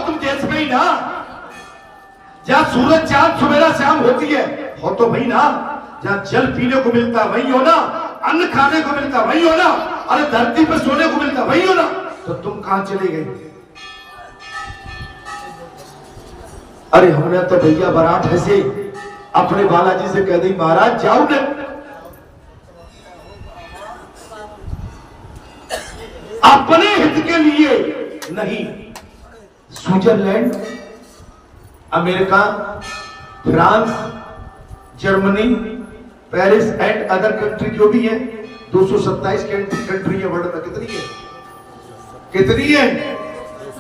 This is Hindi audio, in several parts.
तुम देश में ही ना, जहां सूरज चांद सुबेरा शाम होती है, हो तो भाई ना, जहां जल पीने को मिलता वही हो ना, अन्न खाने को मिलता वही हो ना, अरे धरती पर सोने को मिलता वही हो ना, तो तुम कहां चले गए? अरे हमने तो भैया बारात ऐसे अपने बालाजी से कह दी, महाराज जाओ ना, अपने हित के लिए नहीं। Switzerland, America, France, Germany, Paris and other country जो भी है, 227 कंट्री है वर्ल्ड में। कितनी है? कितनी है?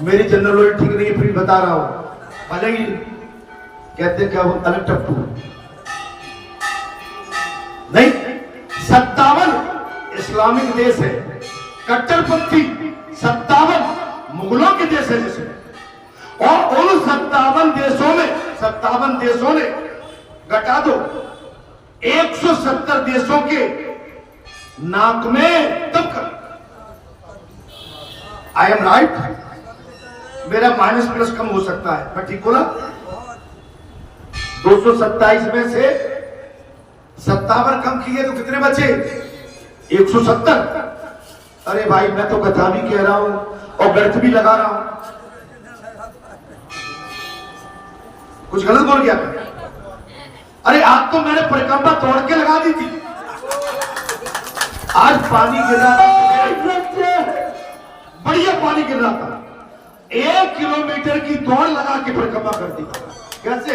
मेरी जनरल नॉलेज ठीक नहीं है, फिर बता रहा हूं। भले ही कहते क्या वो अलग टप्पू नहीं, 57 इस्लामिक देश है, कट्टरपंथी 57 मुगलों के देश है जैसे, और उन 57 देशों ने घटा दो 170 देशों के नाक में तब कर। I am right? मेरा माइनस प्लस कम हो सकता है, मैं ठीक बोला? 227 में से 57 कम किए तो कितने बचे? 170। अरे भाई मैं तो कथा भी कह रहा हूं और व्यर्थ भी लगा रहा हूं, कुछ गलत बोल गया? अरे आज तो मैंने परिक्रमा तोड़ के लगा दी थी, आज पानी गिर रहा था, बढ़िया पानी गिर रहा था, 1 किलोमीटर की दौड़ लगा के परिक्रमा कर दी। कैसे?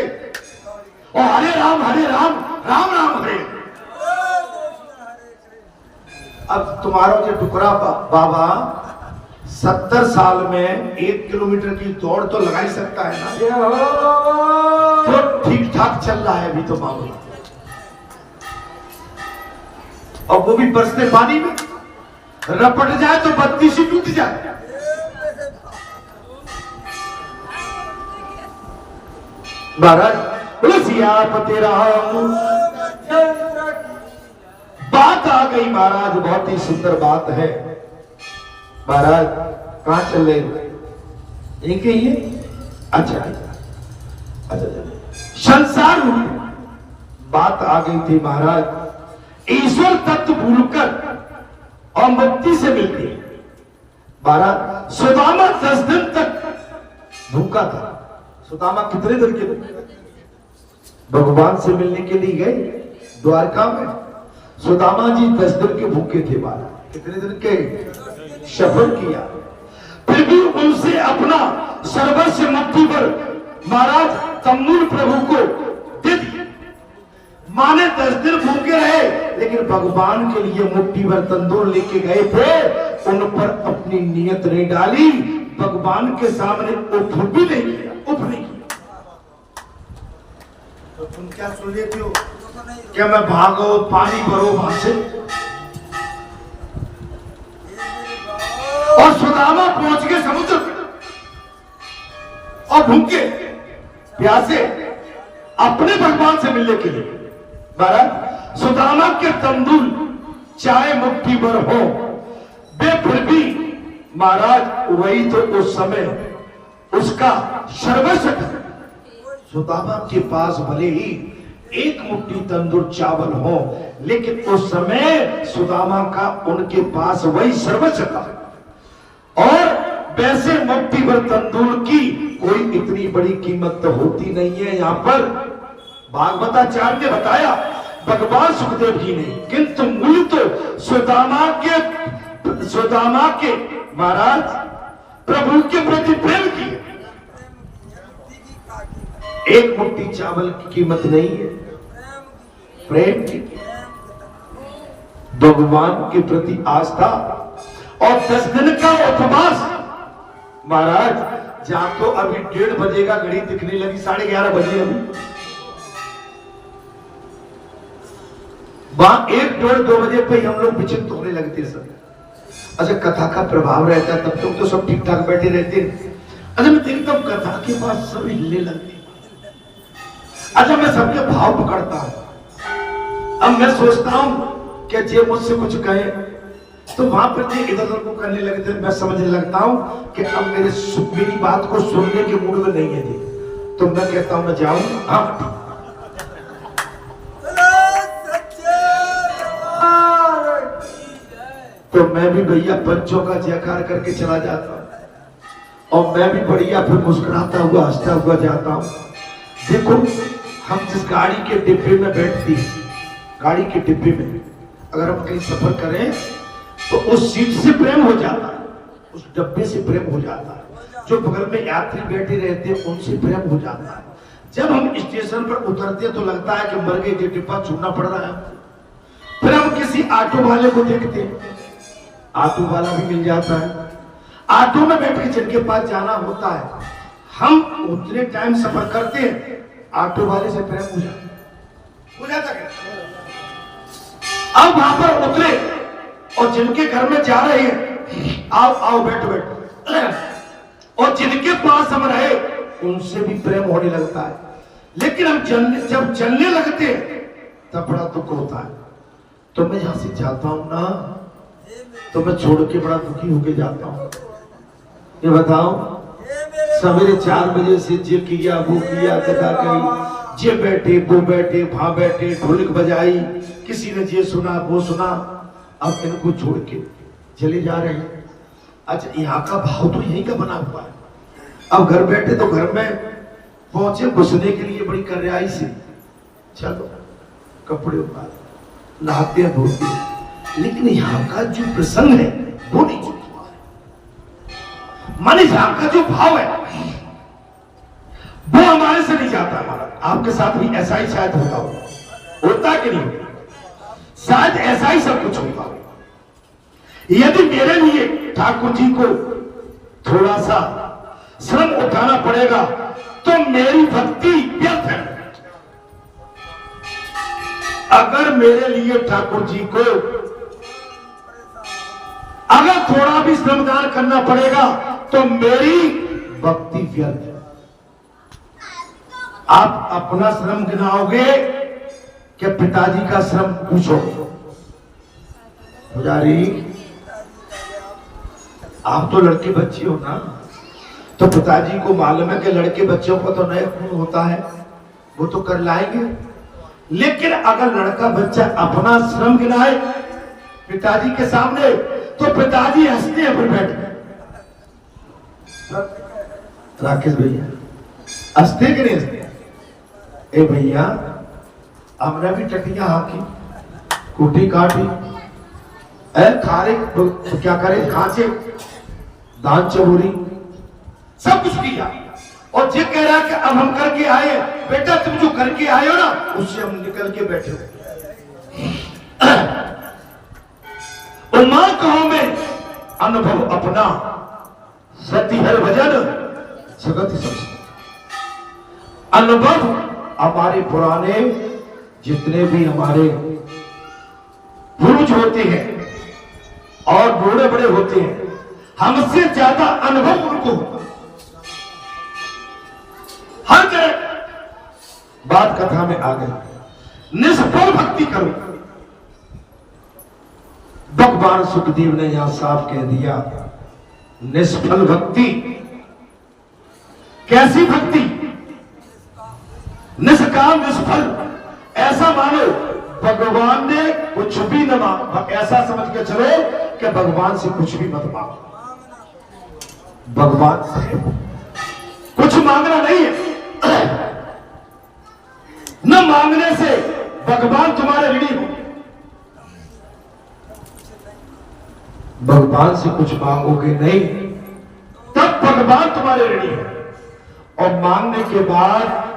और हरे राम राम राम हरे। अब तुम्हारा जो टुकड़ा बाबा 70 साल में 1 किलोमीटर की दौड़ तो लगा ही सकता है ना, तो ठीक ठाक चल रहा है अभी तो मामला, और वो भी बरसते पानी में, रपट जाए तो बत्ती से टूट जाए। महाराज सियापति राम, बात आ गई महाराज, बहुत ही सुंदर बात है। महाराज कहां चल रहे? एक ही है? अच्छा अच्छा, संसार बात आ गई थी महाराज, ईश्वर तत्व भूलकर और मुक्ति से मिलती है। महाराज सुदामा 10 दिन तक भूखा था। सुदामा कितने दिन के लिए भगवान से मिलने के लिए गए द्वारका में? सुदामा जी 10 दिन के भूखे थे महाराज। कितने दिन के? शपथ किया, फिर भी उनसे अपना सर्वस्व मुट्ठी भर महाराज तम्मूल प्रभु को दे दिया। माने 10 दिन भूखे रहे, लेकिन भगवान के लिए मुट्ठी भर तंदूर लेके गए थे, उन पर अपनी नियत नहीं डाली, भगवान के सामने उफ भी नहीं किया, उफ नहीं किया। तो तुम क्या सुन लेते हो? क्या मैं भागो पानी भरो वहां से? और सुदामा पहुंच गए समुद्र और भूखे प्यासे अपने भगवान से मिलने के लिए। महाराज सुदामा के तंदूर चाहे मुट्ठी भर हो, वे फिर भी महाराज वही तो उस समय उसका सर्वस्व। सुदामा के पास भले ही एक मुट्ठी तंदूर चावल हो, लेकिन उस समय सुदामा का उनके पास वही सर्वस्व था। और वैसे मुट्ठी भर तंदूर की कोई इतनी बड़ी कीमत तो होती नहीं है। यहां पर भागवताचार्य ने बताया, भगवान सुखदेव जी ने, किंतु मूल तो सुदामा के महाराज प्रभु के प्रति प्रेम की। एक मुट्ठी चावल की कीमत नहीं है, प्रेम की, भगवान के प्रति आस्था। और 10 दिन का उपवास महाराज, जहां तो अभी 1:30 बजे का घड़ी दिखने लगी, 11:30 बजे अभी, वहां 1, 1:30, 2 बजे पे हम लोग विचित्र होने लगते सब। अच्छा कथा का प्रभाव रहता है, तब तो सब ठीक ठाक बैठे रहते हैं। अच्छा मैं देखता हूं कथा के बाद सब हिलने लगते। अच्छा मैं सबके भाव पकड़ता हूं। अब मैं सोचता हूं कि जे मुझसे कुछ कहे, तो वहां पर जो इधर उधर को करने लगे थे, मैं समझने लगता हूँ कि अब मेरी बात को सुनने के मूड में नहीं है जी। तो मैं कहता हूँ मैं जाऊं। हाँ तो मैं भी भैया पंचों का जयकार करके चला जाता हूँ और मैं भी बढ़िया फिर मुस्कुराता हुआ हंसता हुआ जाता हूँ। देखो हम जिस गाड़ी के डिब्बे में बैठती, गाड़ी के डिब्बे में अगर हम कहीं सफर करें तो उस सीट से प्रेम हो जाता है, उस डब्बे से प्रेम हो जाता है, जो बगल में यात्री बैठे रहते हैं उनसे प्रेम हो जाता है। जब हम स्टेशन पर उतरते हैं तो लगता है कि मर गए, डिब्बा छूटना पड़ रहा है। फिर हम किसी ऑटो वाले को देखते हैं, ऑटो वाला भी मिल जाता है, ऑटो में बैठ के जिनके पास जाना होता है हम उतने टाइम सफर करते हैं, ऑटो वाले से प्रेम हो जाता है। अब वहां पर उतरे और जिनके घर में जा रहे हैं, आओ आओ बैठो बैठो, और जिनके पास हम रहे उनसे भी प्रेम होने लगता है। लेकिन हम जब चलने लगते हैं तब बड़ा दुख होता है। तो मैं यहां से जाता हूं ना तो मैं छोड़ के बड़ा दुखी होके जाता हूं। ये बताओ सवेरे 4 बजे से जे किया वो किया, कथा कही, जे बैठे वो बैठे, वहां बैठे, ढोलक बजाई, किसी ने ये सुना वो सुना, अब इनको छोड़ के चले जा रहे हैं। अच्छा यहाँ का भाव तो यहीं का बना हुआ है। अब घर बैठे तो घर में पहुंचे घुसने के लिए बड़ी कर्याई से, चलो कपड़े उतार, नहाते हैं धोते हैं, लेकिन यहाँ का जो प्रसंग है वो नहीं छूटा है। माने यहाँ का जो भाव है वो हमारे से नहीं जाता। हमारा आपके साथ भी ऐसा ही शायद होता कि नहीं, शायद ऐसा ही सब कुछ होता हो। यदि मेरे लिए ठाकुर जी को थोड़ा सा श्रम उठाना पड़ेगा तो मेरी भक्ति व्यर्थ है। अगर मेरे लिए ठाकुर जी को अगर थोड़ा भी श्रमदान करना पड़ेगा तो मेरी भक्ति व्यर्थ है। आप अपना श्रम गिनाओगे कि पिताजी का श्रम पूछोगे? पुजारी आप तो लड़के बच्चे हो ना, तो पिताजी को मालूम है कि लड़के बच्चों को तो नया खून होता है, वो तो कर लाएंगे। लेकिन अगर लड़का बच्चा अपना श्रम गिनाए पिताजी के सामने तो पिताजी हंसते हैं फिर बैठ के। राकेश भैया हंसते कि नहीं हंसते? ए भैया हमने भी टटिया हाकी, कुटी काटी, खारे क्या करे, खांचे, दान चबोरी, सब कुछ किया और ये कह रहा कि अब हम करके आए। बेटा तुम जो करके आए हो ना उससे हम निकल के बैठे हो। मां कहो में अनुभव अपना, सती हर भजन जगत सब। अनुभव हमारे पुराने जितने भी हमारे पुरुष होते हैं और बूढ़े बड़े होते हैं, हमसे ज्यादा अनुभव उनको हर जगह बात कथा में आ गई। निष्फल भक्ति करो। भगवान सुखदेव ने यहां साफ कह दिया, निष्फल भक्ति। कैसी भक्ति? निष्काम निष्फल। ऐसा मानो भगवान ने कुछ भी न मांगा, ऐसा समझ के चलो कि भगवान से कुछ भी मत मांगो। भगवान से कुछ मांगना नहीं है। न मांगने से भगवान तुम्हारे ऋणी हो। भगवान से कुछ मांगोगे नहीं तब भगवान तुम्हारे ऋणी है, और मांगने के बाद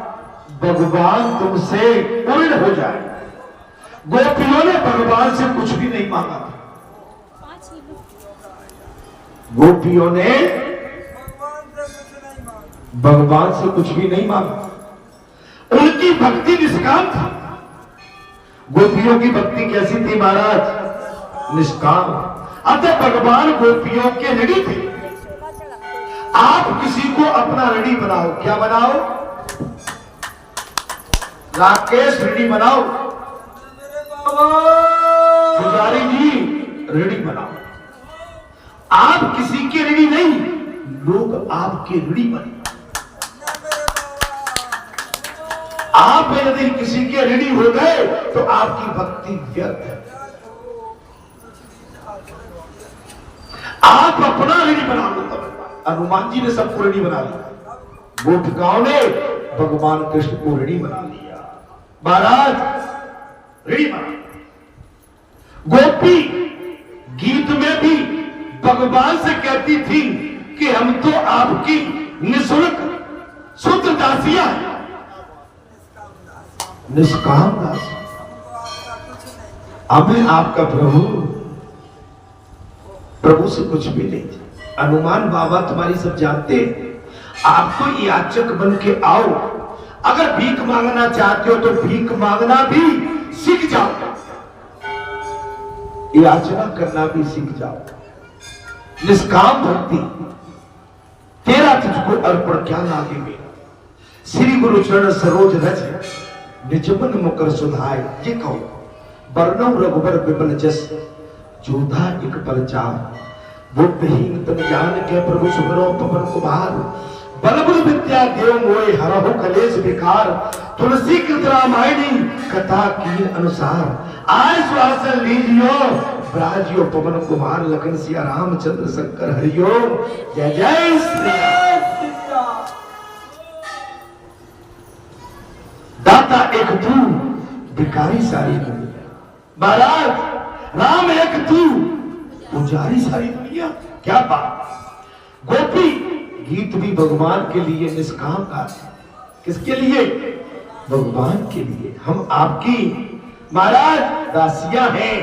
भगवान तुमसे पूर्ण हो जाए। गोपियों ने भगवान से कुछ भी नहीं मांगा था। गोपियों ने भगवान से कुछ भी नहीं मांगा। उनकी भक्ति निष्काम थी। गोपियों की भक्ति कैसी थी महाराज? निष्काम। अतः भगवान गोपियों के ऋणी थे। आप किसी को अपना ऋणी बनाओ। क्या बनाओ? राकेश ऋणी बनाओ, पुजारी जी ऋणी बनाओ। आप किसी के ऋणी नहीं, लोग आपके ऋणी बने। आप यदि किसी के ऋणी हो गए तो आपकी भक्ति व्यर्थ है। आप अपना ऋणी बना लो। हनुमान जी ने सबको ऋणी बना लिया, गोपिकाओं ने भगवान कृष्ण को ऋणी बना लिया। महाराज ऋणी बना। गोपी गीत में भी भगवान से कहती थी कि हम तो आपकी निःशुल्क शुद्ध दासियां हैं, निष्काम दासी। हमें आपका प्रभु से कुछ भी नहीं। हनुमान बाबा तुम्हारी सब जानते, आपको याचक बन के आओ। अगर भीख मांगना चाहते हो तो भीख मांगना भी सीख जाओ, याचना करना भी सीख जाओ। निष्काम भक्ति, तेरा तुझको अर्पण क्या लागे मेरा। श्री गुरु चरण सरोज रज निजमन मुकर सुधाए। ये कहो वर्णव रघुबर विमल जस जोधा एक परचार। बुद्धिहीन तन जान के प्रभु सुमरो पवन कुमार। बल बुल विद्या देव मोए हरहु कलेश विकार। तुलसी कृत रामायणी कथा कीन अनुसार। आय सुहासन लीजियो ब्राजियो पवन कुमार। लखन सिया रामचंद्र शंकर हरिओ। जय जय श्री राम। दाता एक तू भिखारी सारी दुनिया। महाराज राम एक तू पुजारी सारी दुनिया। क्या बात। गोपी गीत भी भगवान के लिए निष्काम गाते। किसके लिए? भगवान के लिए। हम आपकी महाराज दासियां हैं,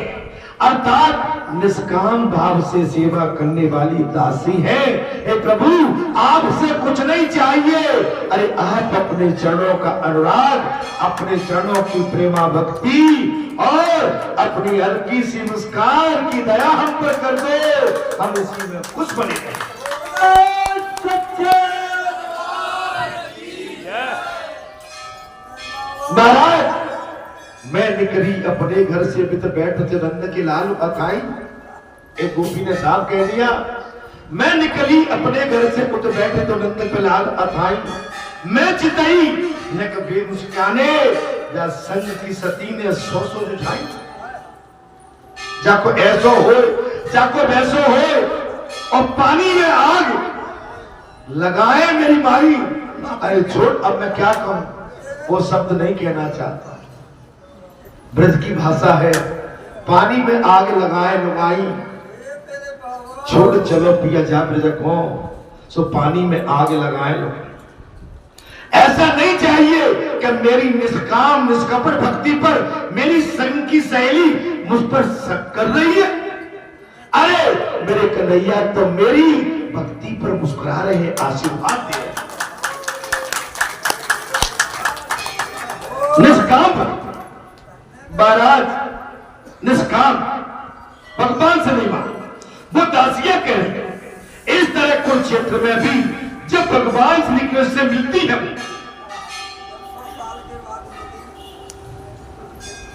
अर्थात निष्काम भाव से सेवा करने वाली दासी है। हे प्रभु आपसे कुछ नहीं चाहिए। अरे आप अपने चरणों का अनुराग, अपने चरणों की प्रेमा भक्ति और अपनी हल्की सी मुस्कान की दया हम पर कर दो, हम इसी में खुश बने रहें। महाराज मैं निकली अपने घर से बित बैठते नंद के लाल अखाई। एक गोपी ने साफ कह दिया, मैं निकली अपने घर से उठ बैठे तो नंद के लाल अखाई। मैं चितई न कभी मुस्काने या संग की सती ने सो सो जुझाई। जाको ऐसो हो जाको वैसो हो और पानी में आग लगाए मेरी माई। अरे छोड़ अब मैं क्या कहूं, वो शब्द नहीं कहना चाहता। ब्रज की भाषा है, पानी में आग लगाए लुगाई। छोड़ चलो पिया जा ब्रज को, सो पानी में आग लगाए लुगाई। ऐसा नहीं चाहिए कि मेरी निष्काम निष्कपट भक्ति पर मेरी संग की सहेली मुझ पर शक कर रही है। अरे मेरे कन्हैया तो मेरी भक्ति पर मुस्कुरा रहे हैं, आशीर्वाद दे रहे हैं। निष्काम महाराज निष्काम भगवान से नहीं मांग, वो दासियां कह रही है। इस तरह कुरुक्षेत्र में भी जब भगवान श्री कृष्ण से मिलती है,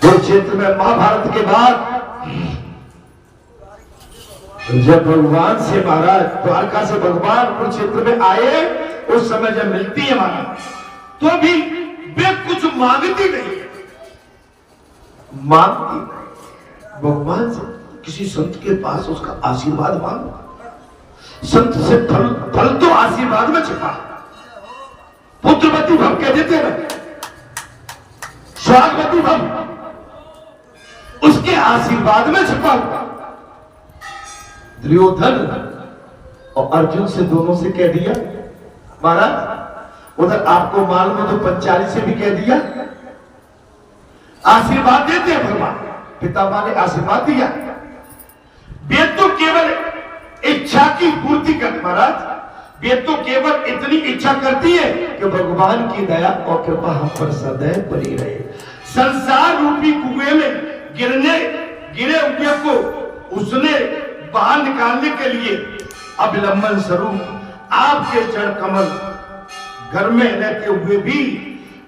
कुरुक्षेत्र में महाभारत के बाद जब भगवान से महाराज द्वारका से भगवान कुरुक्षेत्र में आए, उस समय जब मिलती है महाराज, तो भी वे कुछ मांगती नहीं, मांगती नहीं भगवान से। किसी संत के पास उसका आशीर्वाद मांगो, संत से फल तो आशीर्वाद में छिपा। पुत्रवती भव कह देते ना, स्वागवती भव उसके आशीर्वाद में छिपा हुआ। दुर्योधन और अर्जुन से दोनों से कह दिया महाराज, उधर आपको मालूम है तो पंचाली से भी कह दिया। आशीर्वाद देते हैं भगवान, पितामह ने आशीर्वाद दिया। वेद तो केवल इच्छा की पूर्ति कर, महाराज वेद तो केवल इतनी इच्छा करती है कि भगवान की दया और कृपा हम पर सदैव बनी रहे। संसार रूपी कुएं में गिरे हुए को उसने बाहर निकालने के लिए अविलंबन स्वरूप आपके चरण कमल घर में रहते हुए भी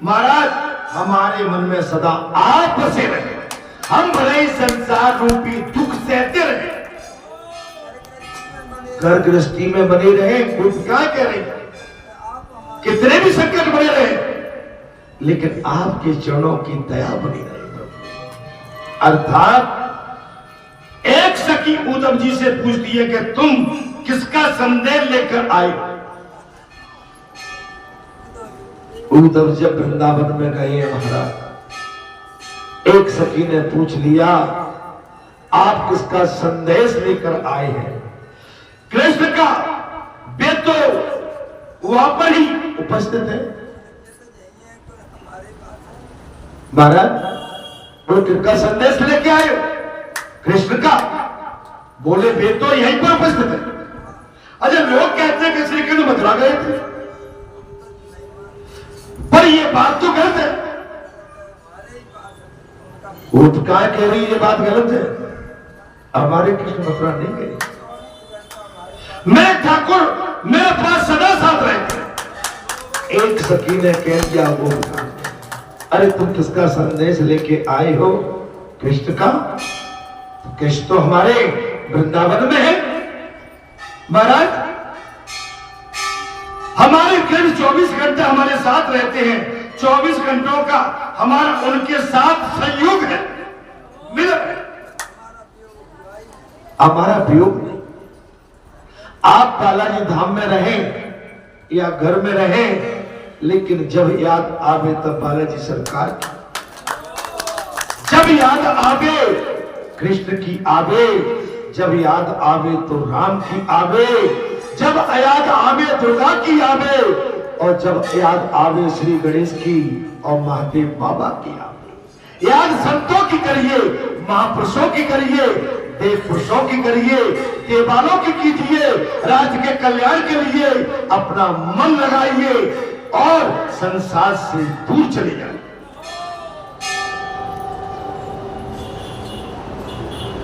महाराज हमारे मन में सदा आप बसे रहे। हम भले ही संसार रूपी दुख सहते रहे, घर गृहस्थी में बने रहे, गोपिकाएं कह रही कितने भी संकट बने रहे, लेकिन आपके चरणों की दया बनी रहे। अर्थात एक सखी उद्धव जी से पूछती है कि तुम किसका संदेश लेकर आए। उद्धव जब वृंदावन में गए महाराज, एक सखी ने पूछ लिया आप किसका संदेश लेकर आए हैं। कृष्ण का, वे तो वहां पर ही उपस्थित है। महाराज बोले किसका संदेश लेके आए? कृष्ण का। बोले वे तो यहीं पर उपस्थित है। अच्छा, लोग कहते हैं कि श्री कृष्ण मथुरा गए थे, पर ये बात तो गलत है। गोपिका कह रही ये बात गलत है, हमारे कृष्ण मथुरा नहीं गए। मैं ठाकुर मेरे पास सदा साथ रहे। एक सखी ने कह दिया गोपिका, अरे तुम किसका संदेश लेके आए हो? कृष्ण का। कृष्ण तो हमारे वृंदावन में है महाराज, हमारे कृष्ण 24 घंटे हमारे साथ रहते हैं। 24 घंटों का हमारा उनके साथ संयोग है, मिलन है, हमारा वियोग नहीं। आप बालाजी धाम में रहें या घर में रहें, लेकिन जब याद आवे तब बालाजी सरकार की, जब याद आवे कृष्ण की आवे, जब याद आवे तो राम की आवे, जब याद आवे दुर्गा की आवे, और जब याद आवे श्री गणेश की और महादेव बाबा की आवे। याद संतों की करिए, महापुरुषों की करिए, देव पुरुषों की करिए, देवालों की कीजिए। राज्य के कल्याण के लिए अपना मन लगाइए और संसार से दूर चले जाइए।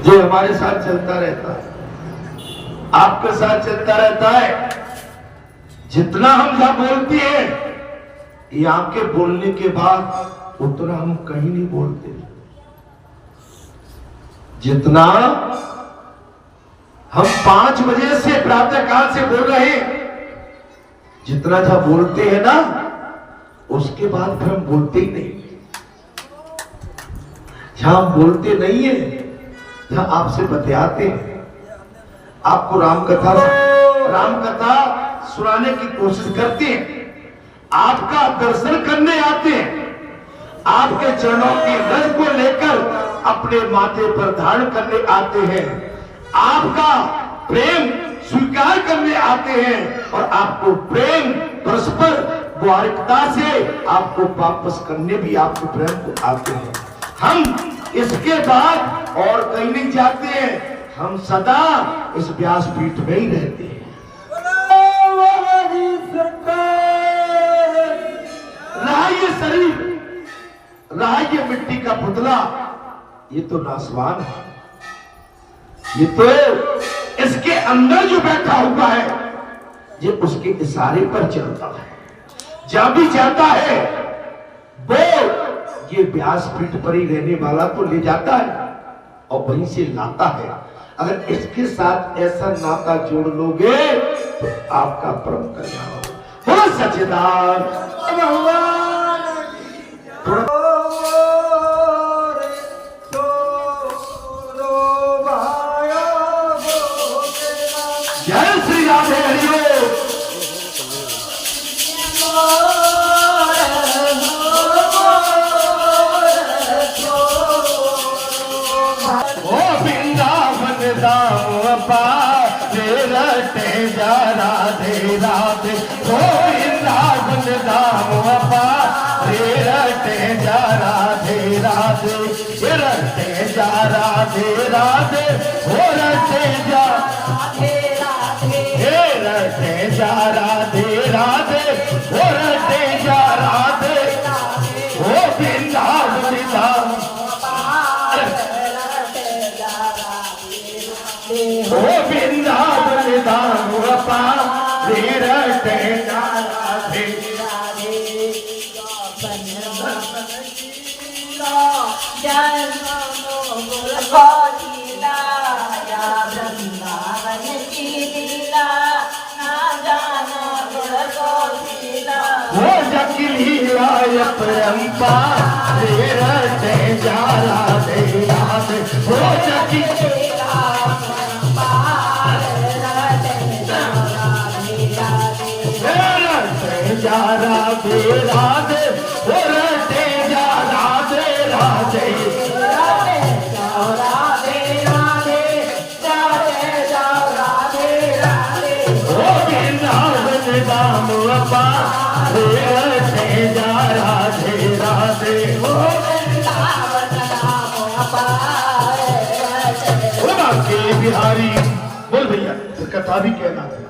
जो हमारे साथ चलता रहता है, आपके साथ चलता रहता है। जितना हम जहां बोलते हैं, यहां के बोलने के बाद उतना हम कहीं नहीं बोलते। जितना हम 5 बजे से प्रातः काल से बोल रहे हैं, जितना जहां बोलते हैं ना, उसके बाद फिर हम बोलते ही नहीं। जहां हम बोलते नहीं है, जहां आपसे बतियाते हैं, आपको राम कथा सुनाने की कोशिश करते हैं, आपका दर्शन करने आते हैं, आपके चरणों की रज को लेकर अपने माथे पर धारण करने आते हैं, आपका प्रेम स्वीकार करने आते हैं, और आपको प्रेम परस्पर वारिकता से आपको वापस करने भी आपके प्रेम को आते हैं। हम इसके बाद और कहीं नहीं जाते हैं, हम सदा इस व्यासपीठ में ही रहते हैं। रहा ये शरीर, रहा ये मिट्टी का पुतला, ये तो नासवान है। ये तो इसके अंदर जो बैठा हुआ है, ये उसके इशारे पर चलता है। जहां भी जाता है वो ये व्यासपीठ पर ही रहने वाला तो ले जाता है और वहीं से लाता है। अगर इसके साथ ऐसा नाता जोड़ लोगे तो आपका परम कल्याण होगा। बोलो सच्चिदानंद जय श्री राधे हरिओ। रटे जा राधे राधे, ओ वृंदावन धाम पारे रटे जा राधे राधे, रटे जा राधे राधे, ओ रटे जा रटे जा राधे राधे, ओ रटे जा राधे, ओ वृंदावन धाम, ओ वृंदावन धाम पारे रटे जा राधे वृंदावन की की लीला अपरंपार रटे जा राधे राधे हो सखी जा राधे राधे हो रटे जा राधे राधे दाम अपा रटे जा राधे राधे हो बाकी बिहारी बोल भैया कथा भी कहना है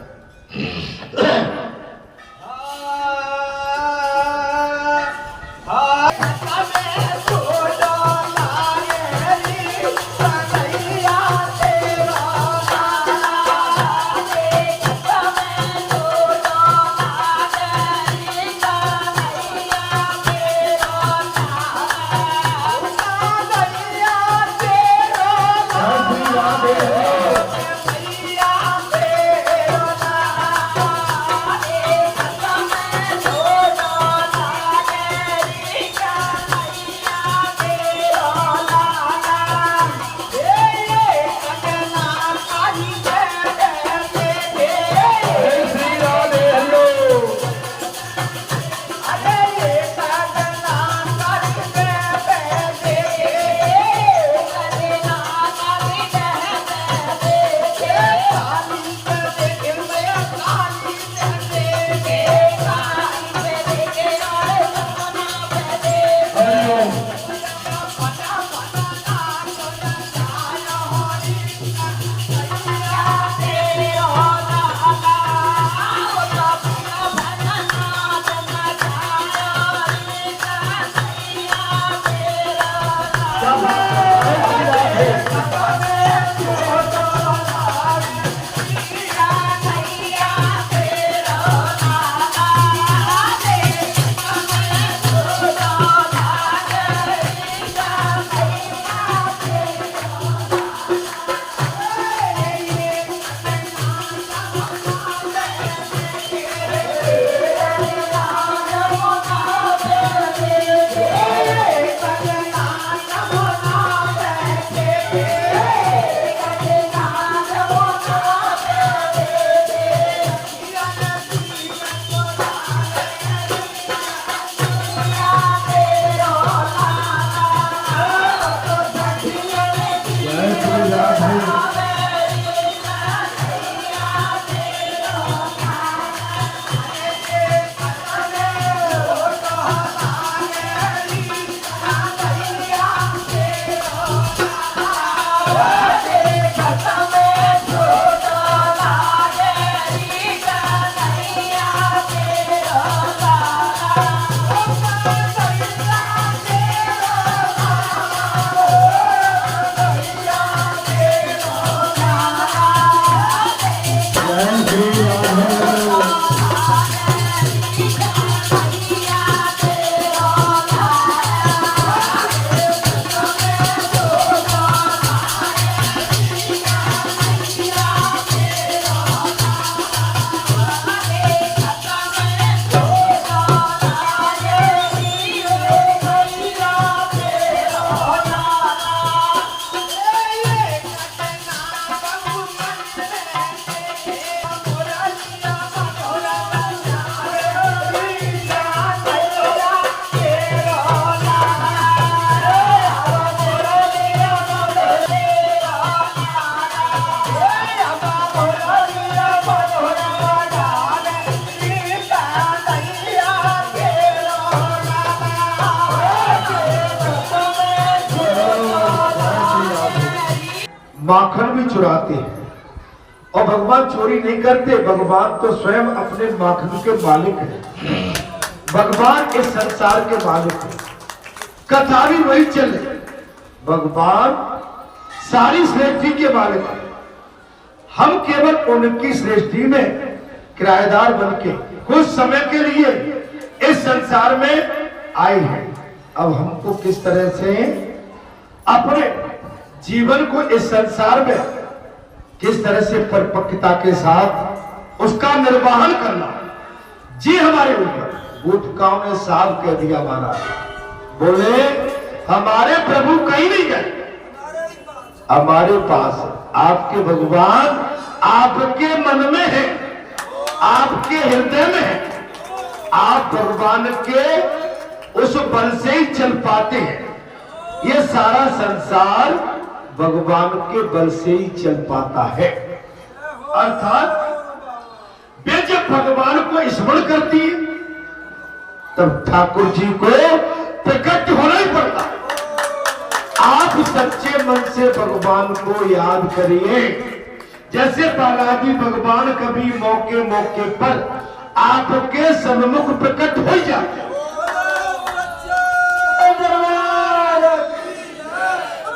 माखन भी चुराते हैं और भगवान चोरी नहीं करते। भगवान तो स्वयं अपने माखन के मालिक हैं। भगवान इस संसार के मालिक हैं। कथा भी वही चले। भगवान सारी सृष्टि के मालिक हैं। हम केवल उनकी सृष्टि में किराएदार बनके कुछ समय के लिए इस संसार में आए हैं। अब हमको किस तरह से अपने जीवन को इस संसार में किस तरह से परिपक्वता के साथ उसका निर्वहन करना, जी हमारे ऊपर गुटकाओं ने साफ कह दिया महाराज, बोले हमारे प्रभु कहीं नहीं गए, हमारे पास आपके भगवान आपके मन में है, आपके हृदय में है। आप भगवान के उस बल से ही चल पाते हैं। ये सारा संसार भगवान के बल से ही चल पाता है। अर्थात वे जब भगवान को स्मरण करती है तब ठाकुर जी को प्रकट होना ही पड़ता है। आप सच्चे मन से भगवान को याद करिए। जैसे बालाजी भगवान कभी मौके मौके पर आपके सम्मुख प्रकट हो जाते हैं।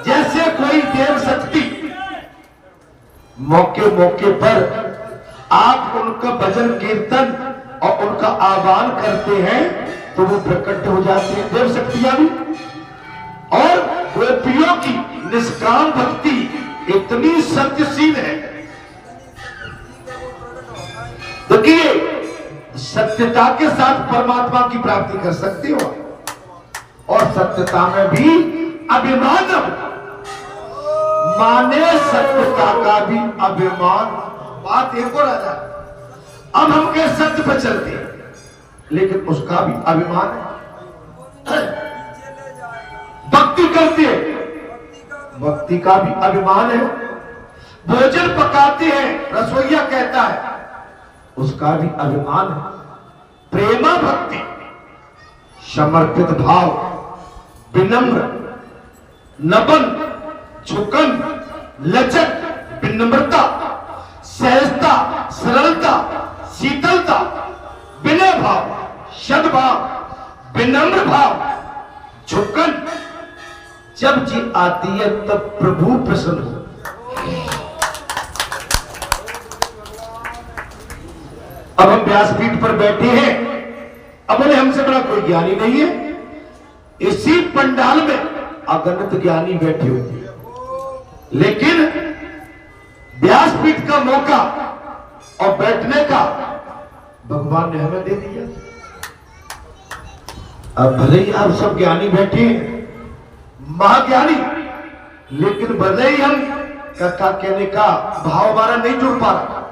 जैसे कोई देव शक्ति मौके मौके पर आप उनका भजन कीर्तन और उनका आह्वान करते हैं तो वो प्रकट हो जाते हैं, देव शक्तियां भी। और गोपियों की निष्काम भक्ति इतनी सत्यशील है। देखिए, सत्यता के साथ परमात्मा की प्राप्ति कर सकते हो और सत्यता में भी अभिमान, माने सत्यता का भी अभिमान। बात एक और आ जाए, अब हम के सत्य पर चलते हैं लेकिन उसका भी अभिमान है। भक्ति करते हैं, भक्ति का भी अभिमान है। भोजन पकाते हैं, रसोइया कहता है, उसका भी अभिमान है। प्रेमा भक्ति, समर्पित भाव, विनम्र, नबन, झुकन, लचक, विनम्रता, सहजता, सरलता, शीतलता, विनय भाव, सद्भाव, विनम्र भाव, झुकन, जब जी आती है तब प्रभु प्रसन्न हो। अब हम व्यासपीठ पर बैठे हैं, अब बोले हमसे बड़ा कोई ज्ञानी नहीं है। इसी पंडाल में अगणित ज्ञानी बैठे होते हैं, लेकिन व्यासपीठ का मौका और बैठने का भगवान ने हमें दे दिया। अब भले ही आप सब ज्ञानी बैठे हैं, महाज्ञानी, लेकिन भले ही हम कथा कहने का भाव हमारा नहीं जुड़ पा रहा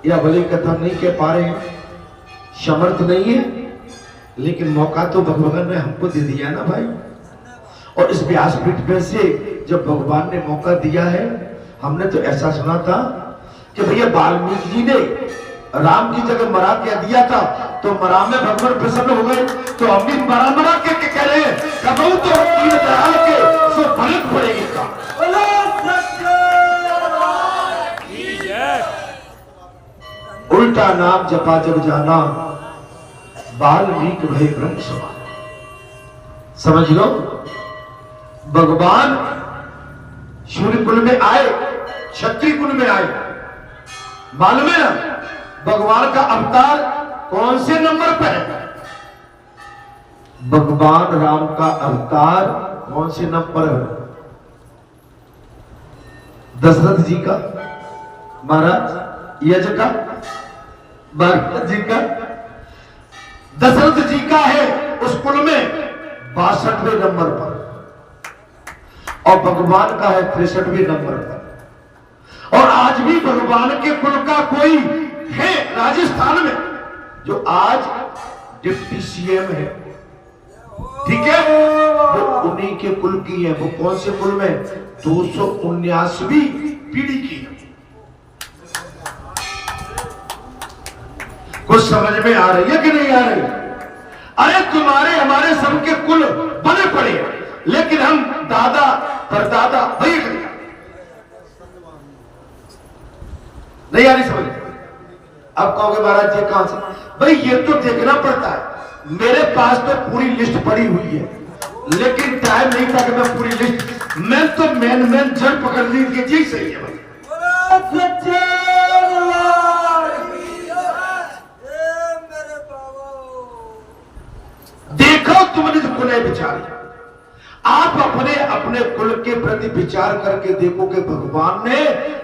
या भले कथा नहीं कह पा रहे हैं, समर्थ नहीं है, लेकिन मौका तो भगवान ने हमको दे दिया ना भाई। और इस व्यासपीठ पे से जब भगवान ने मौका दिया है, हमने तो ऐसा सुना था कि भैया वाल्मीकि जी ने राम की जगह मरा के दिया था तो मरा में भगवान प्रसन्न हो गए, तो हम भी मरा के कह रहे हैं कबू तो दयाल के सो भरत पड़ेगी का। उल्टा नाम जपा जग जाना, वाल्मीकि भय ब्रह्म समान। समझ लो, भगवान सूर्य कुल में आए, क्षत्रिय कुल में आए। मालूम है ना भगवान का अवतार कौन से नंबर पर है? भगवान राम का अवतार कौन से नंबर है? दशरथ जी का, महाराज यज का, भरत जी का। दशरथ जी का है उस कुल में 62वें नंबर पर और भगवान का है 63वें नंबर पर। और आज भी भगवान के कुल का कोई है राजस्थान में जो आज डिप्टी सीएम है, ठीक है, वो उन्हीं के कुल की है। वो कौन से कुल में? 279वीं पीढ़ी की है। कुछ समझ में आ रही है कि नहीं आ रही? अरे तुम्हारे हमारे सबके कुल बने पड़े, लेकिन हम दादा परदादा भाई नहीं आ रही समझ। अब कहोगे महाराज जी कहां से? भाई ये तो देखना पड़ता है। मेरे पास तो पूरी लिस्ट पड़ी हुई है, लेकिन टाइम नहीं था कि मैं पूरी लिस्ट, मैं तो मैन जड़ पकड़ ली कि जी सही है भाई। देखो तुमने जो कुल विचार, आप अपने अपने कुल के प्रति विचार करके देखो कि भगवान ने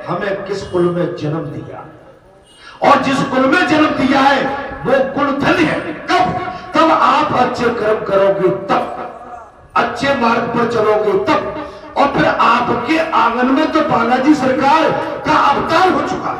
हमें किस कुल में जन्म दिया, और जिस कुल में जन्म दिया है वो कुल धन है। कब? अच्छे कर्म करोगे तब, अच्छे मार्ग पर चलोगे तब, और फिर आपके आंगन में तो बालाजी सरकार का अवतार हो चुका है।